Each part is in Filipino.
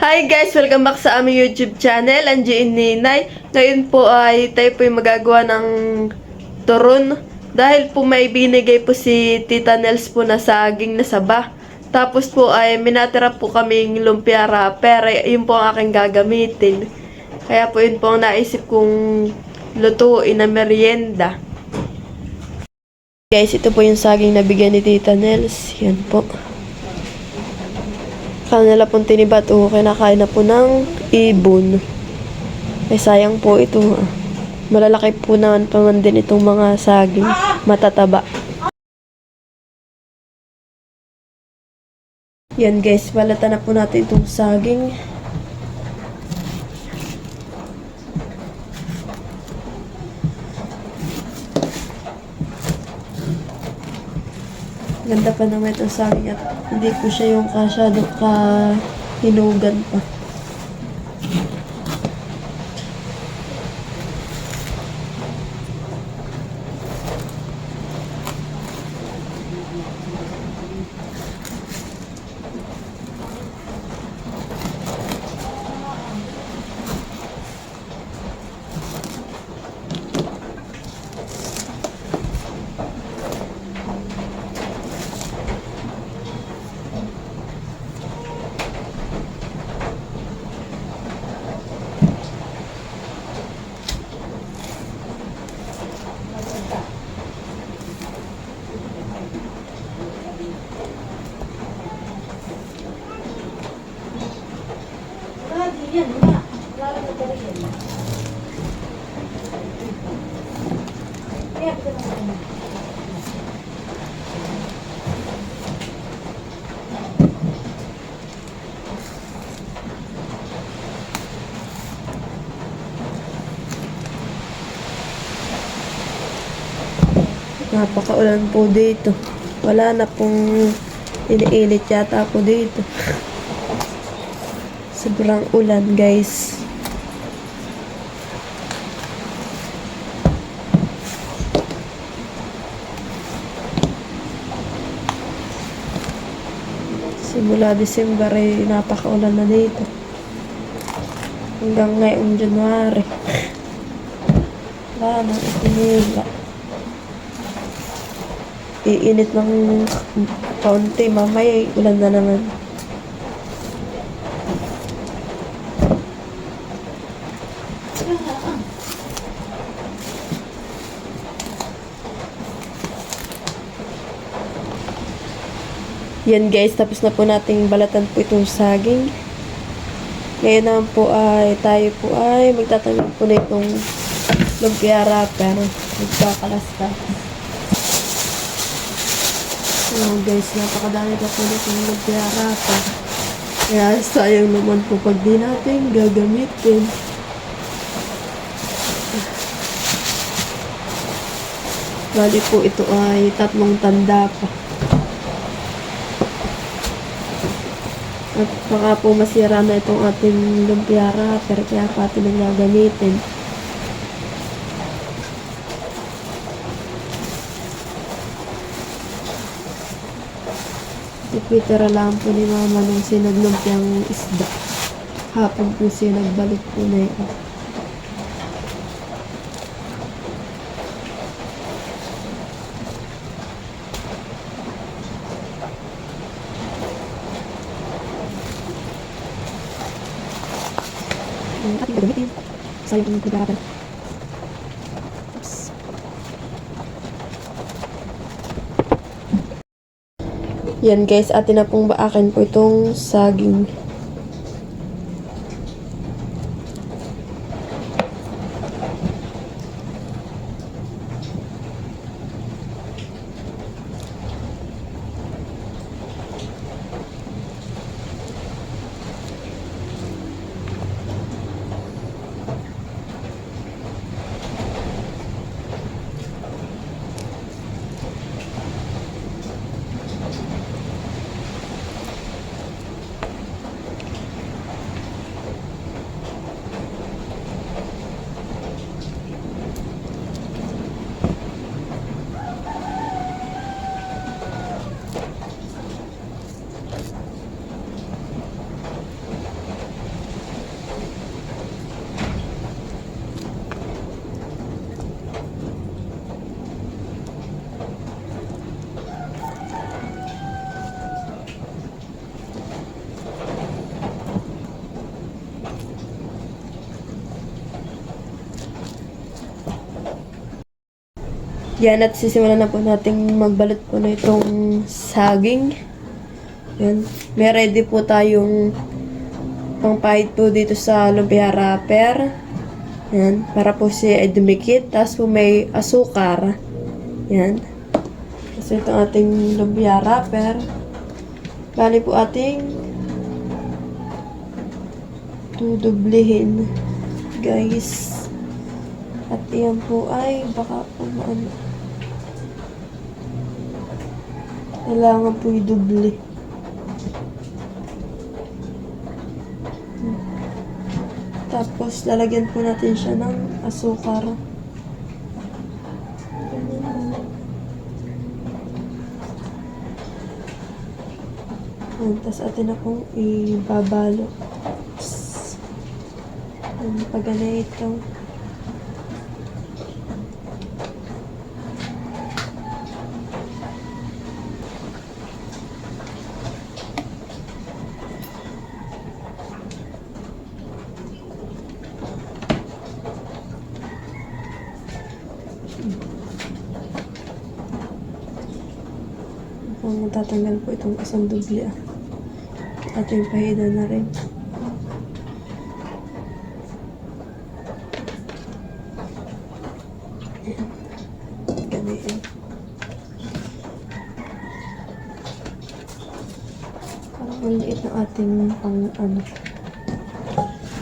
Hi guys! Welcome back sa aming YouTube channel, Angie and Ninay. Ngayon po ay tayo po yung magagawa ng turon. Dahil po may binigay po si Tita Nels po na saging na saba. Tapos po ay minatira po kaming lumpia wrapper. Yun po ang aking gagamitin. Kaya po yun po ang naisip kong lutuin na merienda. Guys, ito po yung saging na bigyan ni Tita Nels. Yan po. Kanila pong tinibat o kinakain na po ng ibon. Ay sayang po ito. Malalaki po naman paman din itong mga saging. Matataba. Yan guys, balatan na po natin itong saging. Ganda pa naman itong saging at hindi po siya yung kasyado hinugan pa. Napakaulan po dito. Wala na pong iniinit yata po dito. Sobrang ulan guys. Simula December ay napakaulan na dito. Hanggang ngayong January. Wala na itinila. Iinit ng kaunti, mamaya ulan na naman. Yan guys, tapos na po nating balatan po itong saging. Ngayon naman po ay tayo po ay magtatanim po na itong lumpia wrapper. Magkakalastas. So guys, napakadami pa po itong lumpia wrapper. Kaya sayang naman po pag di natin gagamitin. Bali po ito ay 3 tanda pa. At baka po masira na itong ating lumpia wrapper, kaya pati nang gagamitin. Ipitira lang po ni mama nung sinaglumpiang isda. Hapon po sinagbalik po na ito. Ating gagamitin sa yung pagkakapan. Yan guys, atin na pong baakin po itong saging. Yan, at sisimulan na po natin magbalot po na itong saging. Yan. May ready po tayong pangpahid po dito sa lumpia wrapper. Yan. Para po siya ay dumikit. Tapos po may asukar. Yan. Tapos ito ating lumpia wrapper. Bali po ating dudublihin, guys. At iyan po ay baka po maano. Kailangan po i-dubli. Tapos, lalagyan po natin siya ng asukar. Tapos, atin na pong ibabalo. Pag ganito. Tatanggal po itong isang dubli ating pahidan na rin. Ganyan. Parang maliit na ating pang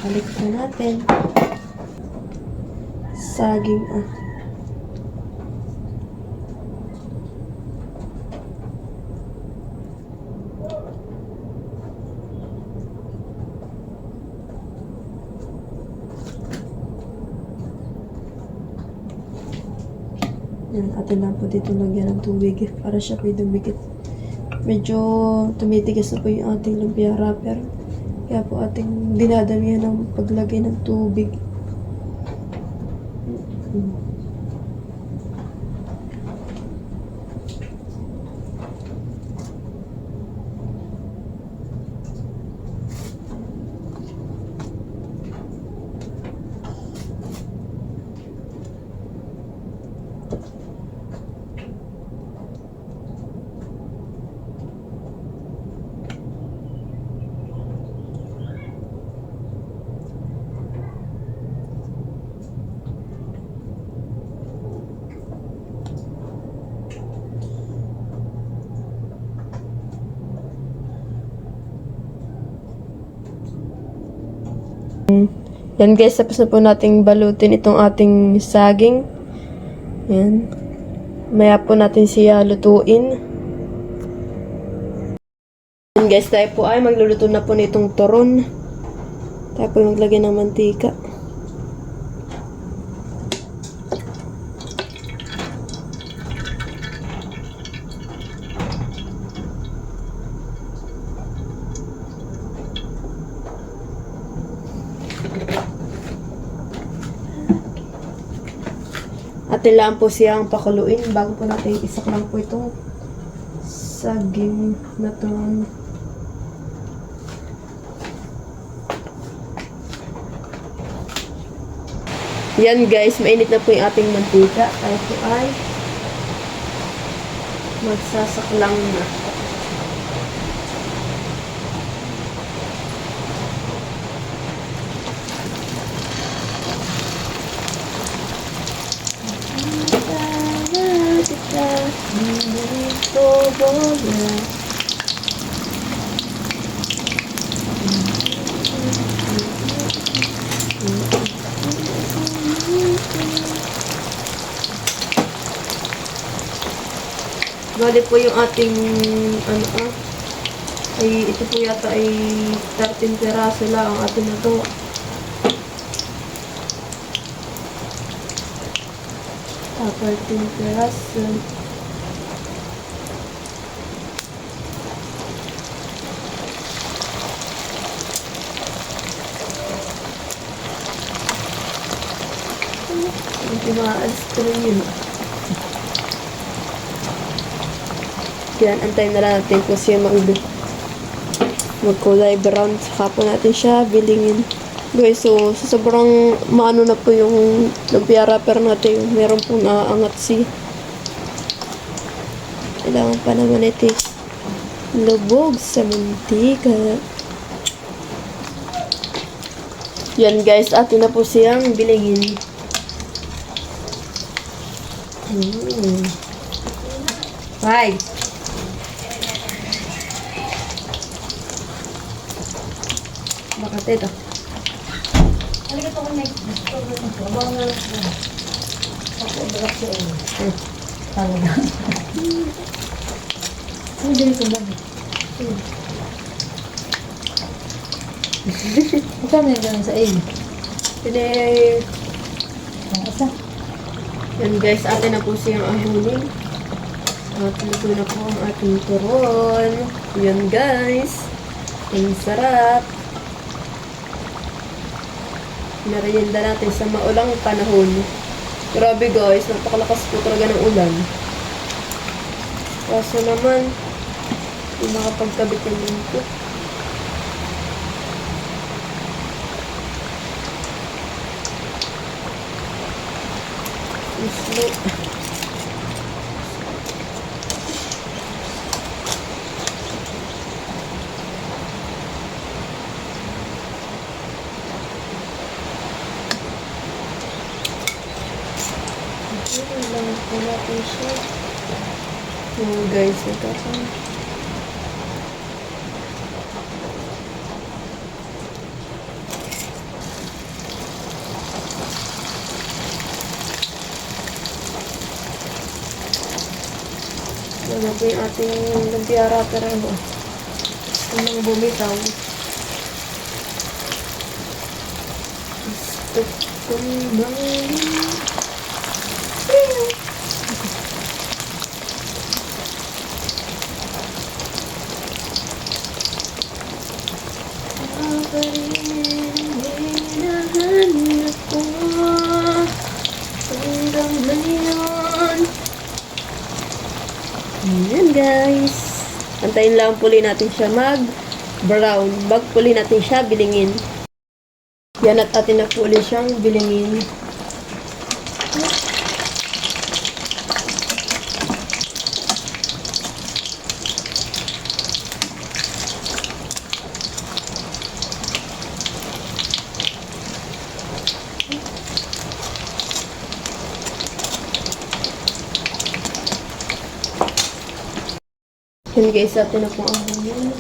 balik na natin saging Yan, atin lang po dito lagyan ng tubig para siya po dumikit. Medyo tumitigas na po yung ating lumpia wrapper. Kaya po ating dinadamihan ng paglagay ng tubig. Yan guys, tapos na po nating balutin itong ating saging. Yan. Maya po natin siya lutuin. Yan guys, tayo po ay magluluto na po nitong turon. Tayo po maglagay ng mantika. Atin lang po siyang pakuluin bago po natin isak lang po itong saging na to. Yan guys, mainit na po yung ating mantika. Tayo po ay magsasaklang na. Bali po yung ating ay ito po yata ay 13 piraso lang ang ating nagawa. Ah, 13 piraso. Hindi maalis ko rin yun. Yan, antayin na lang natin kung siya magkulay brown. Saka po natin siya bilingin. Guys, so sobrang maano na po yung lumpia wrapper natin. Meron pong naaangat si Kailangan pa naman ito lubog sa mantika. Yan guys, atin na po siyang bilingin. Bye! Bakit ito? Magkano yung ganun sa iyo? Pinay... Ang isa? Yan guys, atin na po siyang ahunin. At luto na po ang ating turon. Yan guys. Ang sarap. Merienda natin sa maulang panahon. Grabe guys, napakalakas po talaga ng ulan. Kaso naman, hindi makapagkabit yung lingkot. Slow. Lang po natin siya. Guys, ito pa. Wala po yung ating lumpiara pareho. Anong bumitaw. Gusto kong bangin. Ayan guys. Antayin lang puli natin siya mag-brown. Bag puli natin siya bilingin. Yan at atin na puli siyang bilingin. Yan guys, atin na po ang hangin.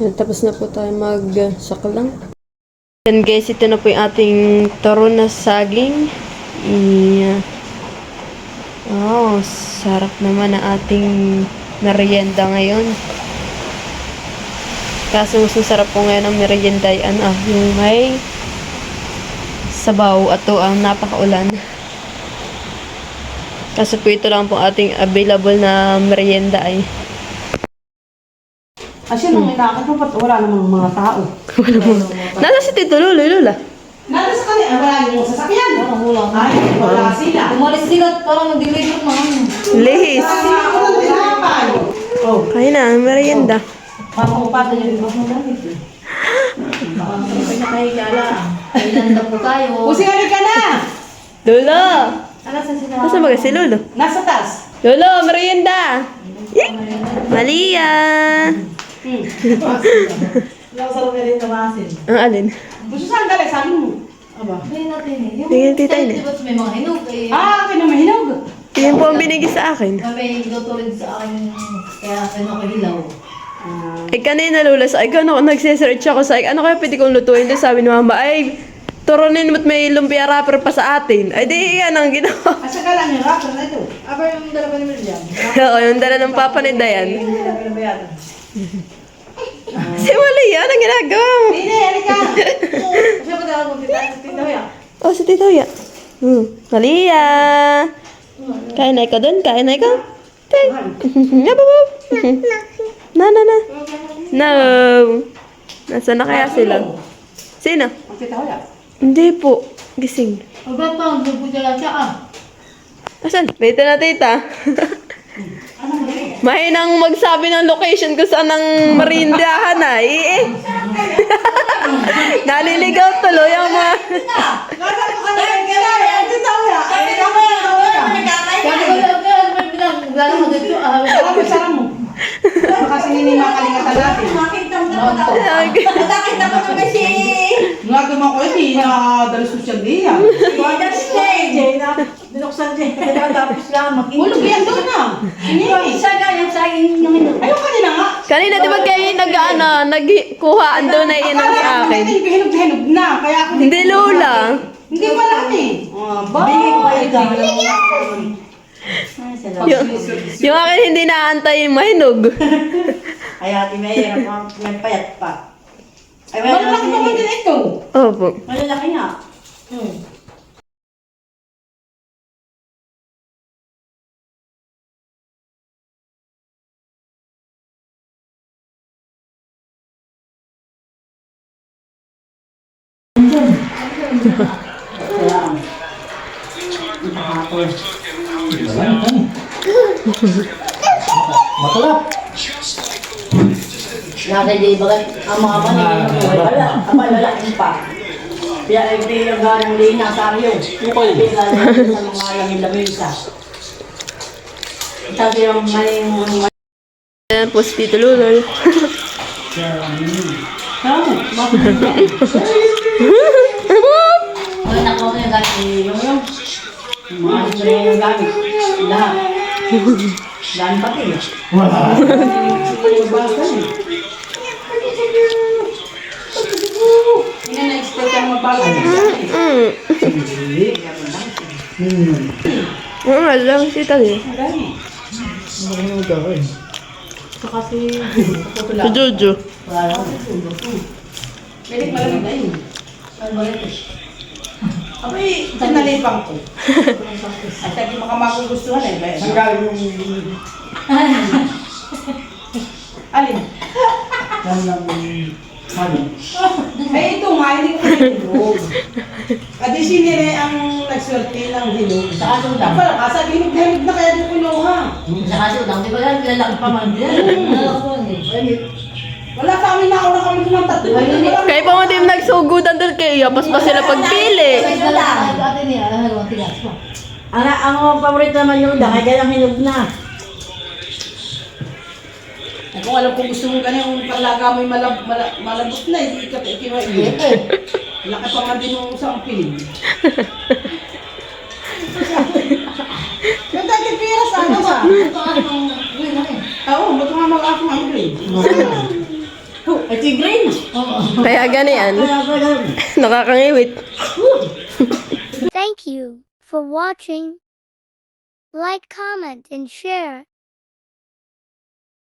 Yan, tapos na po tayo mag-saklang. Yan guys, ito na po yung ating turon na saging. Oh, sarap naman ang ating merienda ngayon. Kaso mas masarap po ngayon ang merienda yan, yung may sabaw at ang napakaulan. Kaso po ito lang po ating available na merienda ay. Kasi nung inakit mo, wala namang mga tao. Nasa si Tito Lolo, Lola? Nasa sa kanila, wala yung sasakyan. Ay, wala sila. Umalis sila at parang nag-deliver na ano. Lihis. Oh, Kaya na, merienda. papapapatan yung ibang mga damit. Pinakahigala. Kailan po tayo. Pusingalit ka na! Lolo! Alasan sila. Nasa baga si Lolo? Nasa taas. Lolo, merienda! Malia! Nakasarap na rin tamasin. Ang alin? Gusto saan galing? Sabi mo. Aba. Hindi natin eh. Yung Tingin tita style, yun eh. di ba may mga hinog eh. Ah, akin na mahinog. Yan po ang binigay sa akin. May luto rin sa akin. Kaya kinukilaw. Eh, kanina Lola, sa ikaw ako nagsisearch ako sa ano kaya pwede kong lutuin. Tapos sabi ni Mama, ay, turunin mo't may lumpia wrapper pa sa atin. Ay di yan ang ginawa. Asa ka lang yung rapper na ito. Aba yung dala pa ni Miriam. Oo, yung dala ng papa ni Dayan. Hindi na pinabayatan. Si Wally yan ang ginagawa mo. Hindi, halika. Siya ba tawag mo tita yan? Oh, si Tito ya. Malia. Kain na ikaw doon, kain na ikaw. Tay. Yababab. Na. No. Nasaan na kaya sila? Sino? Ang tita ko yan. Hindi po. Gising. Aba pa, ang dugo dala siya ah. Asan? Dito na tita. Mahinang magsabi ng location kung saan ang marindahan ay. Naliligaw tuloy ang mga... Nasa ko ka na yung kaya. Ang tita ko yan. Ang tita ko yan. Sabi ko lang kaya may pinagdala mo dito ah. Sarap mo. Kasi hindi makalingatan natin. Nakita ko naman si Nga naman ko hindi na dalos ko siya diyan. Mother Stage. Binuksan din. Tapos lang Ulog yan doon na. Hindi. Isa nga yung saging yung ino. Ayaw kanina nga. Kanina di ba kayo nagkuha ando na yun ang sa akin? Hinog na. Kaya ako Hindi Lola. Hindi pa lahat eh. Bigay ko kayo ikaw. Yung akin hindi naantay yung mahinog. Ay, ate May, may payat pa. Ay, Malalaki naman din ito. Opo. Malalaki nga. Makalap. Nakakhindi ba ang mga manigin mo? Wala. Abay, lalaki pa. Kaya hindi yung ganong lina sa iyo. Hindi lalaki sa mga langin-lamisa. Tapos yung maling... Ayan po si Tito Lulol. Ay, nakuha ko yung gamit. Yung mga libre yung gamit. Lahat. Daan pati. Wala. Hindi na-expect ang magbago. Alam si Tali. Si Jojo. Wala. Pwede malamig na yun. Saan ba ito? Abay, nalipang ko. At hindi makamagugustuhan eh. Saan galing yung... Alin? Eh ito nga, hindi ko hinulog. Adi sinire ang nagswerte ng hinulog. Sa kaso lang. Pala, kasa hinog na kaya di kinuha. Sa kaso lang. Di ba yan? Lalaki pa man. Wala kami na ako na kami ng tatlo. Kaya pa mo din nagsugudan doon kayo. Pas pa sila pagpili. Ate niya, ang tigas mo. Ang paborito naman yung dahil kaya lang hinog na. Kung alam kung gusto mong ganyan, kung palaga mo'y malabot na, hindi ka kinuha iyo. Laki pa nga din yung isang piling. Yung dati pira sa ano ba? Oo, ba't nga mag-ako ang grade? Ito yung green. Kaya ganyan. Kaya ba lang? Nakakangiwit. Thank you for watching. Like, comment, and share.